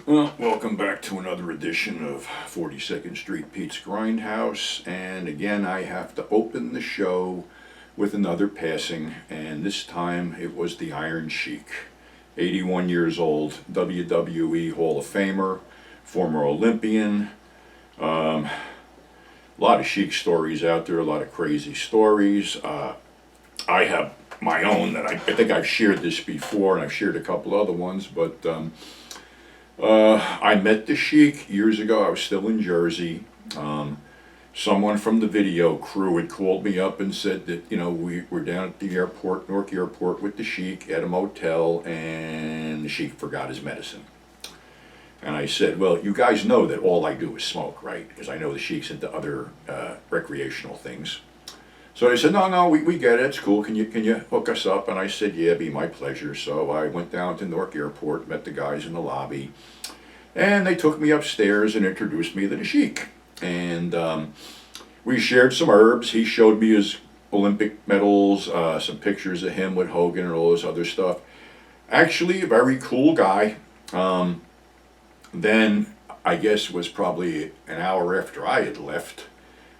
Well, welcome back to another edition of 42nd Street Pete's Grindhouse. And again, I have to open the show with another passing, and this time it was the Iron Sheik. 81 years old, WWE Hall of Famer, former Olympian. A lot of Sheik stories out there, a lot of crazy stories. I have my own that I think I've shared this before, and I've shared a couple other ones, but I met the Sheik years ago. I was still in Jersey. Someone from the video crew had called me up and said that, we were down at the airport, Newark Airport, with the Sheik at a motel, and the Sheik forgot his medicine. And I said, well, you guys know that all I do is smoke, right? Because I know the Sheik's into other recreational things. So they said, no, we get it. It's cool. Can you hook us up? And I said, yeah, be my pleasure. So I went down to Newark Airport, met the guys in the lobby, and they took me upstairs and introduced me to the Sheik. And we shared some herbs. He showed me his Olympic medals, some pictures of him with Hogan and all this other stuff. Actually, a very cool guy. Then, I guess it was probably an hour after I had left,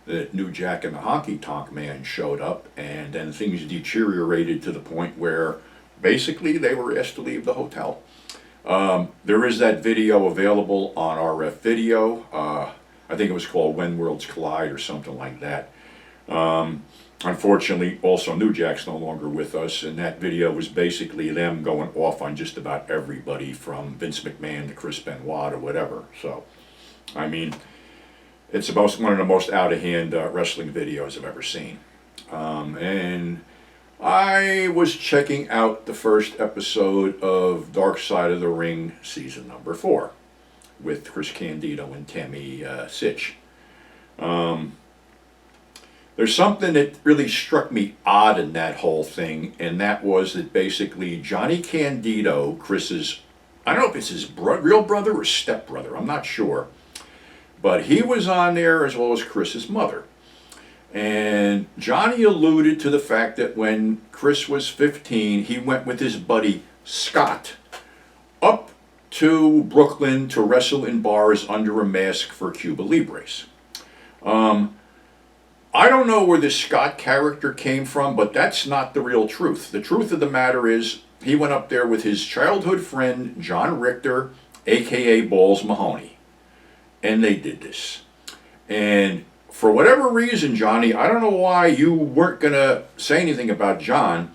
the New Jack and the Honky Tonk Man showed up, and then things deteriorated to the point where basically they were asked to leave the hotel. There is that video available on RF Video. I think it was called When Worlds Collide or something like that. Unfortunately, also New Jack's no longer with us, and that video was basically them going off on just about everybody from Vince McMahon to Chris Benoit or whatever. So, I mean, it's one of the most out-of-hand wrestling videos I've ever seen. And I was checking out the first episode of Dark Side of the Ring season number 4 with Chris Candido and Tammy Sytch. There's something that really struck me odd in that whole thing, and that was that basically Johnny Candido, Chris's, I don't know if it's his real brother or stepbrother, I'm not sure, but he was on there as well as Chris's mother. And Johnny alluded to the fact that when Chris was 15, he went with his buddy Scott up to Brooklyn to wrestle in bars under a mask for Cuba Libres. I don't know where this Scott character came from, but that's not the real truth. The truth of the matter is he went up there with his childhood friend John Richter, aka Balls Mahoney. And they did this. And for whatever reason, Johnny, I don't know why you weren't going to say anything about John,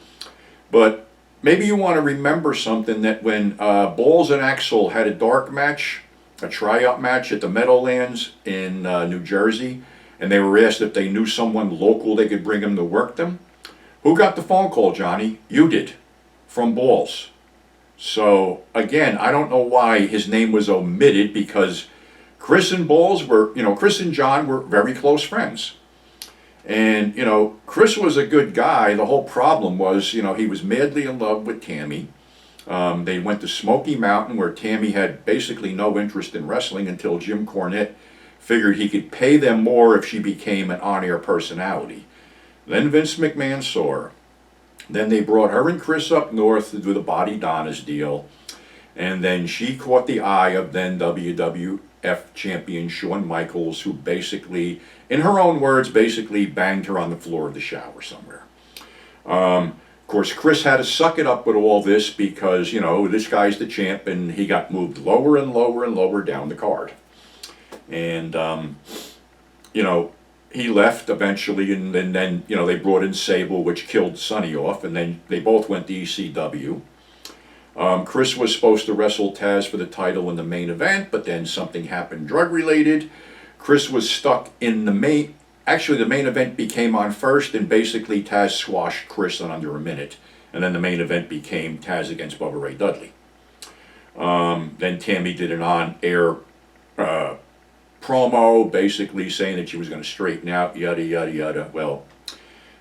but maybe you want to remember something, that when Balls and Axel had a dark match, a tryout match at the Meadowlands in New Jersey, and they were asked if they knew someone local they could bring them to work them, who got the phone call, Johnny? You did, from Balls. So, again, I don't know why his name was omitted, because Chris and Balls were, Chris and John were very close friends. And, Chris was a good guy. The whole problem was, he was madly in love with Tammy. They went to Smoky Mountain, where Tammy had basically no interest in wrestling until Jim Cornette figured he could pay them more if she became an on-air personality. Then Vince McMahon saw her. Then they brought her and Chris up north to do the Body Donna's deal. And then she caught the eye of then WWF champion Shawn Michaels, who basically, in her own words, basically banged her on the floor of the shower somewhere. Of course, Chris had to suck it up with all this because, this guy's the champ, and he got moved lower and lower and lower down the card. And, he left eventually, and then they brought in Sable, which killed Sonny off, and then they both went to ECW. Chris was supposed to wrestle Taz for the title in the main event, but then something happened drug-related. Chris was stuck in the main... Actually, the main event became on first, and basically Taz squashed Chris in under a minute. And then the main event became Taz against Bubba Ray Dudley. Then Tammy did an on-air promo, basically saying that she was going to straighten out, yada, yada, yada. Well,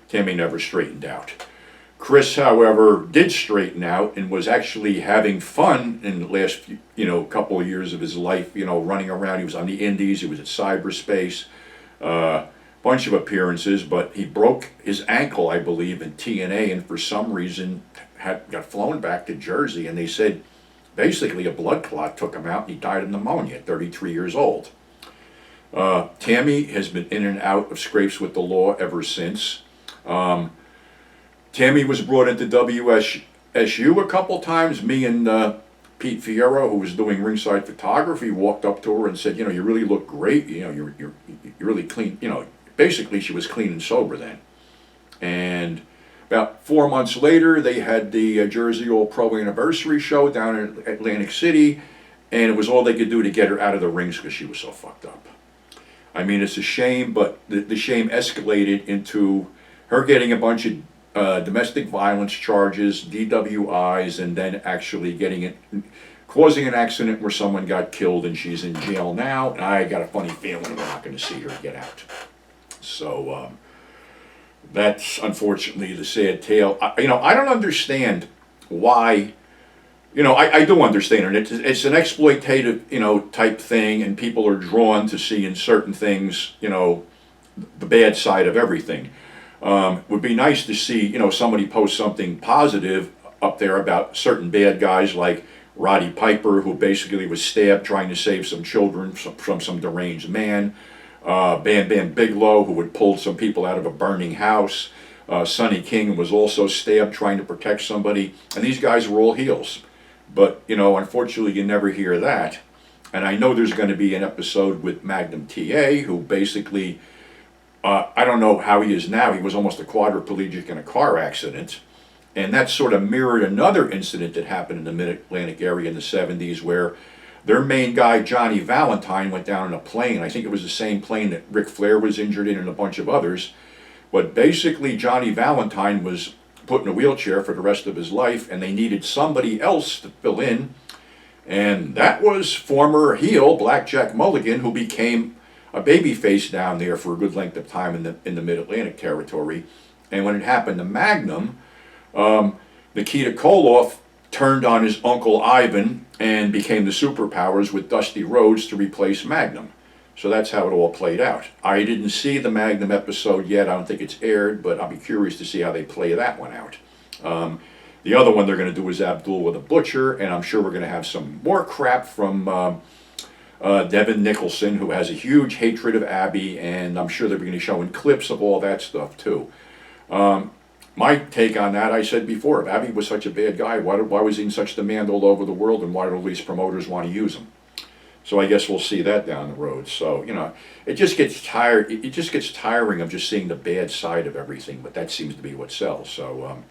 Tammy never straightened out. Chris, however, did straighten out and was actually having fun in the last, couple of years of his life, running around. He was on the Indies, he was at cyberspace, bunch of appearances, but he broke his ankle, I believe, in TNA, and for some reason got flown back to Jersey, and they said basically a blood clot took him out, and he died of pneumonia at 33 years old. Tammy has been in and out of scrapes with the law ever since. Tammy was brought into WSU a couple times. Me and Pete Fierro, who was doing ringside photography, walked up to her and said, you really look great. You're really clean. Basically she was clean and sober then. And about 4 months later, they had the Jersey All Pro Anniversary show down in Atlantic City, and it was all they could do to get her out of the rings because she was so fucked up. I mean, it's a shame, but the shame escalated into her getting a bunch of domestic violence charges, DWIs, and then actually causing an accident where someone got killed, and she's in jail now. And I got a funny feeling we're not going to see her get out. So that's unfortunately the sad tale. I don't understand why. I do understand it. It's an exploitative, type thing, and people are drawn to seeing certain things, the bad side of everything. Would be nice to see, somebody post something positive up there about certain bad guys like Roddy Piper, who basically was stabbed trying to save some children from some deranged man. Bam Bam Bigelow, who had pulled some people out of a burning house. Sonny King was also stabbed trying to protect somebody. And these guys were all heels. But, unfortunately you never hear that. And I know there's going to be an episode with Magnum TA, who basically, I don't know how he is now. He was almost a quadriplegic in a car accident. And that sort of mirrored another incident that happened in the Mid-Atlantic area in the 70s where their main guy, Johnny Valentine, went down in a plane. I think it was the same plane that Ric Flair was injured in and a bunch of others. But basically, Johnny Valentine was put in a wheelchair for the rest of his life, and they needed somebody else to fill in. And that was former heel Blackjack Mulligan, who became a babyface down there for a good length of time in the Mid-Atlantic territory. And when it happened to Magnum, Nikita Koloff turned on his uncle Ivan and became the Superpowers with Dusty Rhodes to replace Magnum. So that's how it all played out. I didn't see the Magnum episode yet. I don't think it's aired, but I'll be curious to see how they play that one out. The other one they're going to do is Abdul the Butcher, and I'm sure we're going to have some more crap from Devin Nicholson, who has a huge hatred of Abby, and I'm sure they're going to be showing clips of all that stuff too. My take on that, I said before, if Abby was such a bad guy, why was he in such demand all over the world, and why do all these promoters want to use him? So I guess we'll see that down the road. So, it just gets tired. It just gets tiring of just seeing the bad side of everything, but that seems to be what sells. So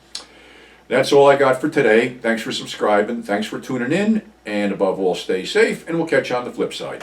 that's all I got for today. Thanks for subscribing. Thanks for tuning in. And above all, stay safe, and we'll catch you on the flip side.